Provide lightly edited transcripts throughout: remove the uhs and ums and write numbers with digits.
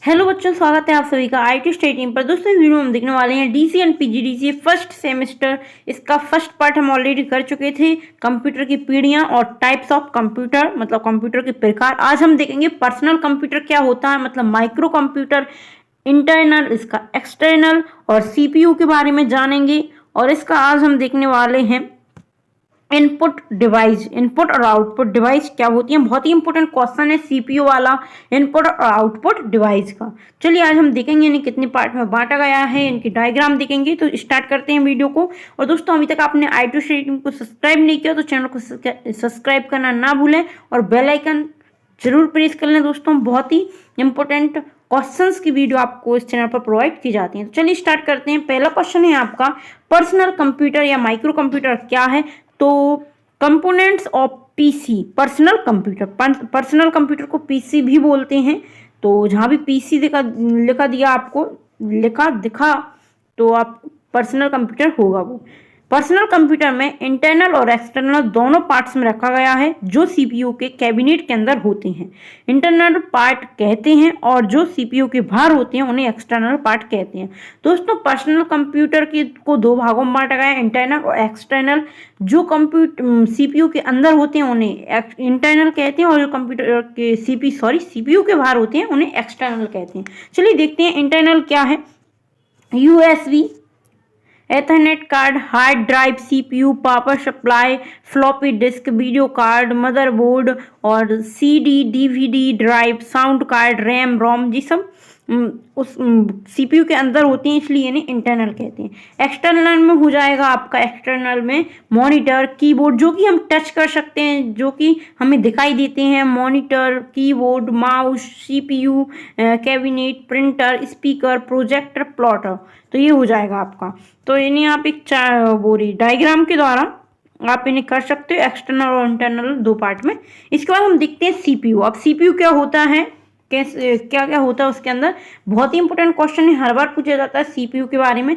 Hello बच्चों, स्वागत है आप सभी का आईटी स्टडी टीम पर। दोस्तों इस वीडियो में हम देखने वाले हैं DC and PGDCA first semester. इसका फर्स्ट पार्ट हम ऑलरेडी कर चुके थे, कंप्यूटर की पीढ़ियां और टाइप्स ऑफ कंप्यूटर, मतलब कंप्यूटर के प्रकार। आज हम देखेंगे पर्सनल कंप्यूटर क्या होता है, मतलब माइक्रो कंप्यूटर, इंटरनल, इसका एक्सटर्नल और सीपीयू के बारे में जानेंगे। और इसका आज हम देखने वाले हैं इनपुट डिवाइस, इनपुट और आउटपुट डिवाइस क्या होती है। बहुत ही इंपॉर्टेंट क्वेश्चन है सीपीयू वाला, इनपुट और आउटपुट डिवाइस का। चलिए आज हम देखेंगे इन्हें कितने पार्ट में बांटा गया है, इनकी डायग्राम देखेंगे। तो स्टार्ट करते हैं वीडियो को। और दोस्तों अभी तक आपने आईटी स्टडी टीम को सब्सक्राइब नहीं किया तो चैनल को सब्सक्राइब करना ना भूलें और बेल आइकन जरूर प्रेस कर लें। दोस्तों बहुत ही इंपॉर्टेंट क्वेश्चंस की वीडियो आपको इस चैनल पर प्रोवाइड की जाती है। तो चलिए स्टार्ट करते हैं। पहला क्वेश्चन है आपका, पर्सनल कंप्यूटर या माइक्रो कंप्यूटर क्या है। तो components of PC, personal computer, personal computer को पीसी भी बोलते हैं। तो जहाँ भी पीसी लिखा दिया आपको, लिखा दिखा तो आप पर्सनल कंप्यूटर होगा वो। पर्सनल कंप्यूटर में इंटरनल और एक्सटर्नल दोनों पार्ट्स में रखा गया है, जो सीपीयू के कैबिनेट के अंदर होते हैं इंटरनल पार्ट कहते हैं, और जो सीपीयू के बाहर होते हैं उन्हें एक्सटर्नल पार्ट कहते हैं। दोस्तों पर्सनल कंप्यूटर को दो भागों में बांटा गया है, इंटरनल और एक्सटर्नल। जो कंप्यूटर सीपीयू के अंदर होते हैं उन्हें इंटरनल कहते हैं, और जो कंप्यूटर के सीपीयू के बाहर होते हैं उन्हें एक्सटर्नल कहते हैं। चलिए देखते हैं इंटरनल क्या है। USB, Ethernet card, hard drive, CPU, power supply, floppy disk, video card, motherboard और CD, DVD drive, sound card, RAM, ROM, ये सब उस सीपीयू के अंदर होती हैं, इसलिए इन्हें इंटरनल कहते हैं। एक्सटर्नल में हो जाएगा आपका, एक्सटर्नल में मॉनिटर, कीबोर्ड जो कि हम टच कर सकते हैं, जो कि हमें दिखाई देते हैं, monitor, keyboard, mouse, CPU, cabinet, printer, speaker, projector, plotter. तो ये हो जाएगा आपका। तो इन्हें आप एक डायग्राम के द्वारा आप इन्हें कर सकते हो, एक्सटर्नल और इंटरनल दो पार्ट में। इसके बाद हम देखते हैं सीपीयू। अब सीपीयू क्या होता है, कैसे क्या क्या होता है उसके अंदर, बहुत ही इंपॉर्टेंट क्वेश्चन है, हर बार पूछा जाता है सीपीयू के बारे में।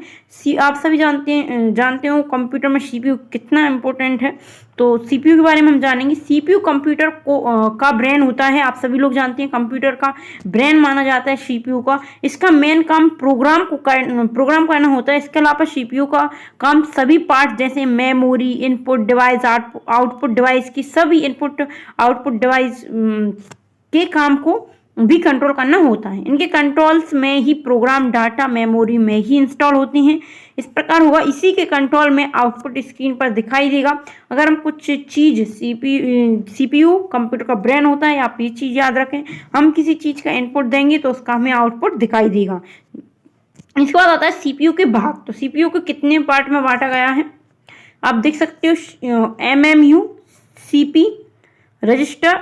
आप सभी जानते हो कंप्यूटर में सीपीयू कितना इंपॉर्टेंट है। तो सीपीयू के बारे में हम जानेंगे। सीपीयू कंप्यूटर का ब्रेन होता है, आप सभी लोग जानते हैं कंप्यूटर का ब्रेन माना जाता है सीपीयू का। इसका मेन काम प्रोग्राम करना होता है। इसके अलावा सीपीयू का काम सभी पार्ट जैसे memory, input device, output device की सभी इनपुट आउटपुट डिवाइस के काम को भी कंट्रोल करना होता है। इनके कंट्रोल्स में ही प्रोग्राम डाटा मेमोरी में ही इंस्टॉल होते हैं। इस प्रकार होगा, इसी के कंट्रोल में आउटपुट स्क्रीन पर दिखाई देगा। अगर हम कुछ चीज़ सीपीयू कंप्यूटर का ब्रेन होता है, आप ये चीज़ याद रखें, हम किसी चीज़ का इनपुट देंगे तो उसका हमें आउटपुट दिखाई देगा। इसके बाद आता है सीपीयू के भाग। तो सीपीयू को कितने पार्ट में बांटा गया है आप देख सकते हो। एमएमयू, सीपी, रजिस्टर,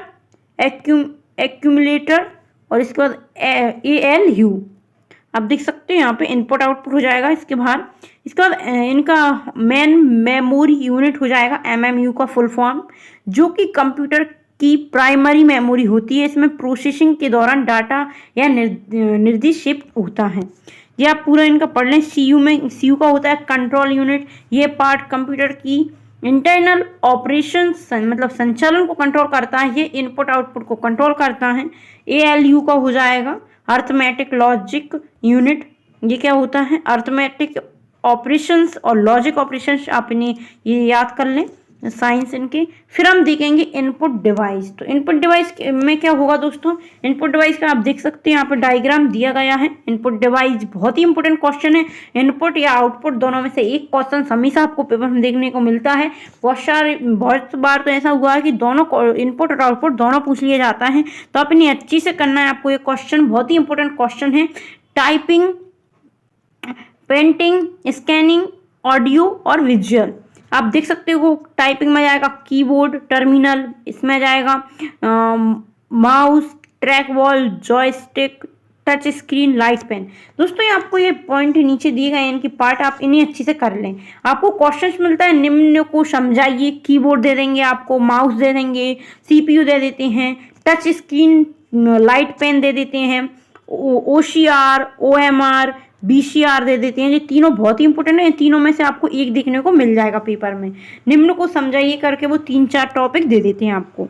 एक्यूमुलेटर और इसके बाद एएलयू। आप देख सकते हो यहाँ पे इनपुट आउटपुट हो जाएगा इसके बाहर। इसके बाद इनका मेन मेमोरी यूनिट हो जाएगा, एमएमयू का फुल फॉर्म, जो कि कंप्यूटर की प्राइमरी मेमोरी होती है। इसमें प्रोसेसिंग के दौरान डाटा या निर्देश शिफ्ट होता है। ये आप पूरा इनका पढ़ लें। सीयू का होता है कंट्रोल यूनिट। ये पार्ट कंप्यूटर की इंटरनल ऑपरेशन मतलब संचालन को कंट्रोल करता है, ये इनपुट आउटपुट को कंट्रोल करता है। एएलयू का हो जाएगा अर्थमेटिक लॉजिक यूनिट। ये क्या होता है, अर्थमेटिक ऑपरेशंस और लॉजिक ऑपरेशंस, आप इन्हें ये याद कर लें साइंस इनके। फिर हम देखेंगे इनपुट डिवाइस। तो इनपुट डिवाइस में क्या होगा दोस्तों, इनपुट डिवाइस का आप देख सकते हैं यहाँ पर डायग्राम दिया गया है। इनपुट डिवाइस बहुत ही इंपॉर्टेंट क्वेश्चन है। इनपुट या आउटपुट दोनों में से एक क्वेश्चन हमेशा आपको पेपर में देखने को मिलता है। बहुत बार तो ऐसा हुआ है कि दोनों इनपुट और आउटपुट दोनों पूछ लिया जाता है। तो आप इन्हें अच्छी से करना है आपको। ये क्वेश्चन बहुत ही इंपॉर्टेंट क्वेश्चन है। टाइपिंग, पेंटिंग, स्कैनिंग, ऑडियो और विजुअल। आप देख सकते हो टाइपिंग में जाएगा कीबोर्ड, टर्मिनल, इसमें जाएगा mouse, trackball, joystick, touch screen, light pen. दोस्तों ये आपको ये पॉइंट नीचे दिए गए हैं, इनकी पार्ट आप इन्हें अच्छे से कर लें। आपको क्वेश्चंस मिलता है, निम्न को समझाइए। कीबोर्ड दे देंगे आपको, माउस दे देंगे, सीपीयू दे देते हैं, टच स्क्रीन, लाइट पेन दे देते हैं, ओसीआर, ओएमआर, बीसीआर दे देते हैं। ये तीनों बहुत ही इंपॉर्टेंट है। इन तीनों में से आपको एक देखने को मिल जाएगा पेपर में। निम्न को समझाइए करके वो 3-4 टॉपिक दे देते हैं आपको।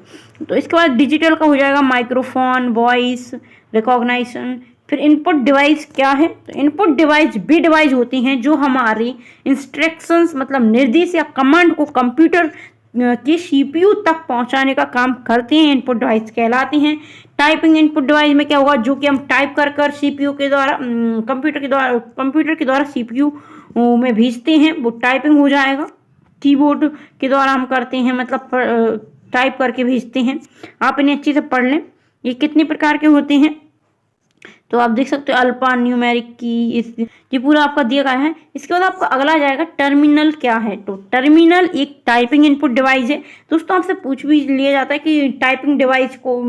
तो इसके बाद डिजिटल का हो जाएगा माइक्रोफोन, वॉइस रिकॉग्निशन, फिर इनपुट डिवाइस क्या है, तो इनपुट डिवाइस भी डिवाइस होती हैं जो हमारी इंस्ट्रक्शंस मतलब निर्देश या कमांड को कंप्यूटर के सीपीयू तक पहुंचाने का काम करते हैं, इनपुट डिवाइस कहलाते हैं। टाइपिंग इनपुट डिवाइस में क्या होगा, जो कि हम टाइप कर सीपीयू के द्वारा कंप्यूटर के द्वारा सीपीयू में भेजते हैं, वो टाइपिंग हो जाएगा। कीबोर्ड के द्वारा हम करते हैं, मतलब टाइप करके भेजते हैं। आप इन्हें अच्छे से पढ़ लें। ये कितने प्रकार के होते हैं, तो आप देख सकते हो अल्फा न्यूमेरिक की, ये पूरा आपका दिया गया है। इसके बाद आपका अगला आ जाएगा टर्मिनल क्या है, तो टर्मिनल एक टाइपिंग इनपुट डिवाइस है। दोस्तों आपसे पूछ भी लिया जाता है कि टाइपिंग डिवाइस को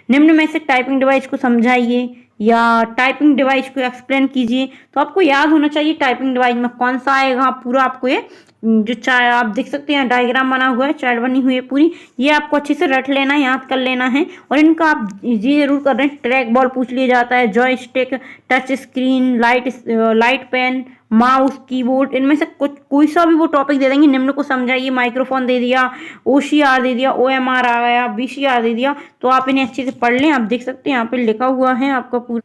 निम्न में से टाइपिंग डिवाइस को समझाइए या टाइपिंग डिवाइस को एक्सप्लेन कीजिए, तो आपको याद होना चाहिए टाइपिंग डिवाइस में कौन सा आएगा। पूरा आपको ये जो आप देख सकते हैं डायग्राम बना हुआ है, चार्ट बनी हुई है पूरी, ये आपको अच्छे से रट लेना है, याद कर लेना है। और इनका आप ये जरूर कर रहे हैं, ट्रैक बॉल पूछ लिया जाता है, joystick, touch screen, light pen, mouse, keyboard, इनमें से कुछ कोई सा भी वो टॉपिक दे देंगे, निम्न को समझाइए। माइक्रोफोन दे दिया, OCR दे दिया, OMR आ गया, VCR दे दिया, तो आप इन्हें अच्छे से पढ़ लें। आप देख सकते हैं यहाँ पे लिखा हुआ है आपका पूरा,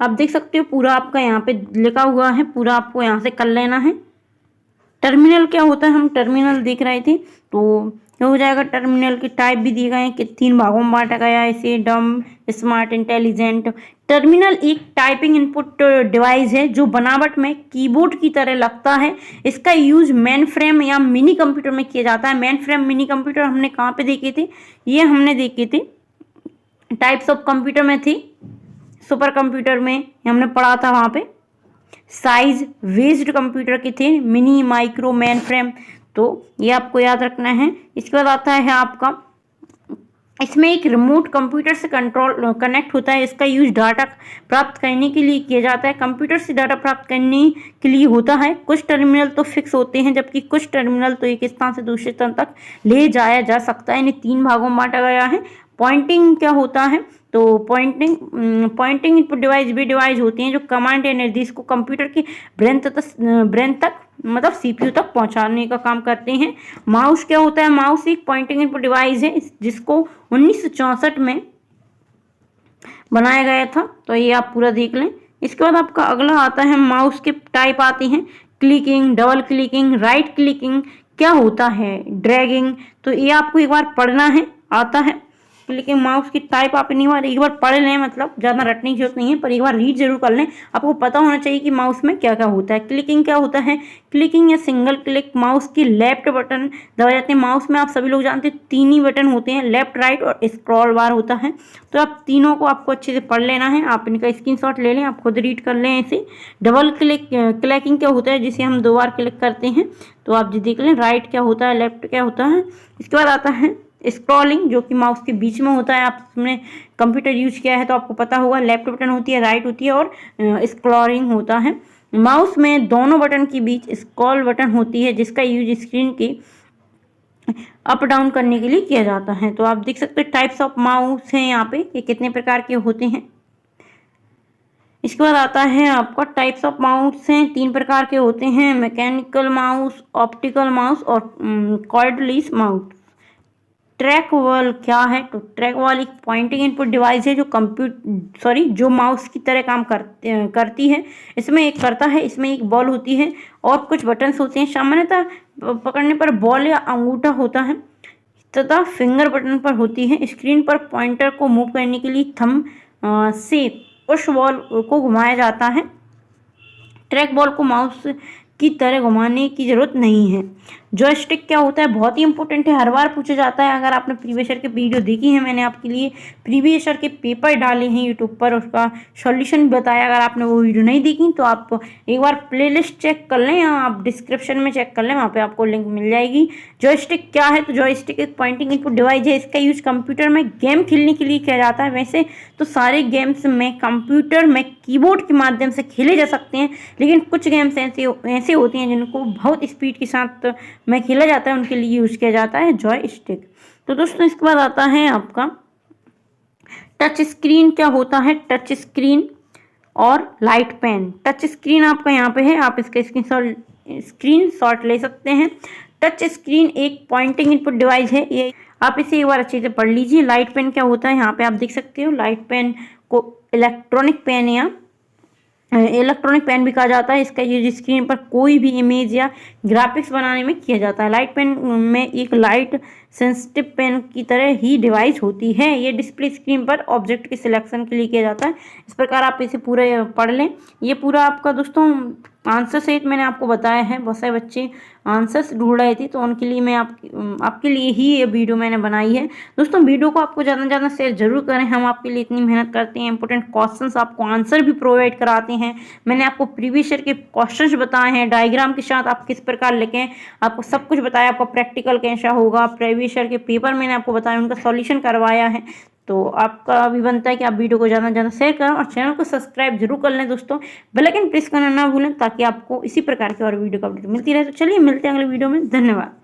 आप देख सकते हो पूरा आपका यहाँ पे लिखा हुआ है, पूरा आपको यहाँ से कर लेना है। टर्मिनल क्या होता है, हम टर्मिनल देख रहे थे, तो क्या हो जाएगा, टर्मिनल के टाइप भी दिए गए हैं कि 3 भागों में बांटा गया है, इसे डम, स्मार्ट, इंटेलिजेंट। टर्मिनल एक टाइपिंग इनपुट डिवाइस है जो बनावट में कीबोर्ड की तरह लगता है। इसका यूज मेन फ्रेम या मिनी कंप्यूटर में किया जाता है। मेन फ्रेम मिनी कंप्यूटर हमने कहाँ पे देखे थे, ये हमने देखे थे टाइप्स ऑफ कंप्यूटर में थी, सुपर कंप्यूटर में हमने पढ़ा था, वहाँ पे साइज बेस्ड कंप्यूटर के थे, मिनी, माइक्रो, मेन फ्रेम, तो ये आपको याद रखना है। इसके बाद आता है आपका, इसमें एक रिमोट कंप्यूटर से कंट्रोल कनेक्ट होता है। इसका यूज डाटा प्राप्त करने के लिए किया जाता है, कंप्यूटर से डाटा प्राप्त करने के लिए होता है। कुछ टर्मिनल तो फिक्स होते हैं, जबकि कुछ टर्मिनल तो एक स्थान से दूसरे स्थान तक ले जाया जा सकता है। इन्हें 3 भागों में बांटा गया है। पॉइंटिंग क्या होता है, तो पॉइंटिंग इनपुट डिवाइस भी डिवाइस होती हैं जो कमांड या निर्देश को कंप्यूटर के ब्रेन तक मतलब सीपीयू तक पहुंचाने का काम करते हैं। माउस क्या होता है, माउस एक पॉइंटिंग इनपुट डिवाइस है जिसको 1964 में बनाया गया था, तो ये आप पूरा देख लें। इसके बाद आपका अगला आता है, माउस के टाइप आते हैं, clicking, double clicking, right clicking, क्या होता है ड्रैगिंग, तो ये आपको एक बार पढ़ना है, आता है। लेकिन माउस की टाइप आप एक बार पढ़ लें, मतलब ज़्यादा रटने की जरूरत नहीं है, पर एक बार रीड जरूर कर लें। आपको पता होना चाहिए कि माउस में क्या क्या होता है। क्लिकिंग क्या होता है, क्लिकिंग या सिंगल क्लिक, माउस की लेफ्ट बटन दबाए जाते हैं। माउस में आप सभी लोग जानते हैं 3 ही बटन होते हैं, लेफ्ट, राइट और स्क्रॉल बार होता है, तो आप तीनों को आपको अच्छे से पढ़ लेना है। आप इनका स्क्रीनशॉट ले लें, आप खुद रीड कर लें ऐसे। डबल क्लिकिंग क्या होता है, जिसे हम 2 बार क्लिक करते हैं, तो आप जी देख लें। राइट क्या होता है, लेफ्ट क्या होता है। इसके बाद आता है स्क्रॉलिंग, जो कि माउस के बीच में होता है। आपने कंप्यूटर यूज किया है तो आपको पता होगा, लेफ्ट बटन होती है, राइट होती है और स्क्रॉलिंग होता है। माउस में दोनों बटन के बीच स्क्रॉल बटन होती है, जिसका यूज स्क्रीन के अप डाउन करने के लिए किया जाता है। तो आप देख सकते हो टाइप्स ऑफ माउस हैं यहाँ पे, ये कितने प्रकार के होते हैं। इसके बाद आता है आपका टाइप्स ऑफ माउस हैं, 3 प्रकार के होते हैं, मैकेनिकल माउस, ऑप्टिकल माउस और कॉर्डलेस माउस। ट्रैक बॉल क्या है, तो ट्रैक बॉल एक पॉइंटिंग इनपुट डिवाइस है जो माउस की तरह काम करती है। इसमें एक करता है, इसमें एक बॉल होती है और कुछ बटन्स होते हैं। सामान्यतः पकड़ने पर बॉल या अंगूठा होता है तथा फिंगर बटन पर होती है। स्क्रीन पर पॉइंटर को मूव करने के लिए थंब से पुश बॉल को घुमाया जाता है। ट्रैक बॉल को माउस की तरह घुमाने की जरूरत नहीं है। जॉयस्टिक क्या होता है, बहुत ही इंपॉर्टेंट है, हर बार पूछा जाता है। अगर आपने प्रीवियस ईयर के वीडियो देखी है, मैंने आपके लिए प्रीवियस ईयर के पेपर डाले हैं यूट्यूब पर, उसका सॉल्यूशन बताया। अगर आपने वो वीडियो नहीं देखी तो आप एक बार प्लेलिस्ट चेक कर लें या आप डिस्क्रिप्शन में चेक कर लें, वहाँ पे आपको लिंक मिल जाएगी। जॉयस्टिक क्या है, तो जॉयस्टिक एक पॉइंटिंग इनपुट डिवाइस है। इसका यूज कंप्यूटर में गेम खेलने के लिए किया जाता है। वैसे तो सारे गेम्स में कंप्यूटर में कीबोर्ड के माध्यम से खेले जा सकते हैं, लेकिन कुछ गेम्स ऐसे होती हैं जिनको बहुत स्पीड के साथ में खेला जाता है, उनके लिए यूज किया जाता है जॉयस्टिक। तो दोस्तों इसके बाद आता है आपका टच स्क्रीन क्या होता है, टच स्क्रीन और लाइट पेन। टच स्क्रीन आपका यहाँ पे है, आप इसका स्क्रीनशॉट ले सकते हैं। टच स्क्रीन एक पॉइंटिंग इनपुट डिवाइस है, ये आप इसे एक बार अच्छे से पढ़ लीजिए। लाइट पेन क्या होता है यहाँ पे आप देख सकते हो। लाइट पेन को इलेक्ट्रॉनिक पेन या इलेक्ट्रॉनिक पेन भी कहा जाता है। इसका यूज स्क्रीन पर कोई भी इमेज या ग्राफिक्स बनाने में किया जाता है। लाइट पेन में एक लाइट सेंसिटिव पेन की तरह ही डिवाइस होती है। ये डिस्प्ले स्क्रीन पर ऑब्जेक्ट के सिलेक्शन के लिए किया जाता है। इस प्रकार आप इसे पूरा पढ़ लें। ये पूरा आपका दोस्तों आंसर सहित मैंने आपको बताया है। बहुत सारे बच्चे आंसर्स ढूंढ रहे थे तो उनके लिए मैं आपके लिए ही ये वीडियो मैंने बनाई है। दोस्तों वीडियो को आपको ज़्यादा से ज़्यादा शेयर जरूर करें। हम आपके लिए इतनी मेहनत करते हैं, इंपॉर्टेंट क्वेश्चंस आपको आंसर भी प्रोवाइड कराते हैं। मैंने आपको प्रीवियस ईयर के क्वेश्चंस बताए हैं, डायग्राम के साथ आप किस प्रकार लिखें, आपको सब कुछ बताया। आपका प्रैक्टिकल कैसा होगा, प्रीवियस ईयर के पेपर मैंने आपको बताया, उनका सॉल्यूशन करवाया है। तो आपका भी बनता है कि आप वीडियो को ज़्यादा से ज़्यादा शेयर करें और चैनल को सब्सक्राइब जरूर कर लें दोस्तों। बेल आइकन प्रेस करना ना भूलें ताकि आपको इसी प्रकार की और वीडियो का अपडेट मिलती रहे। तो चलिए मिलते हैं अगले वीडियो में। धन्यवाद।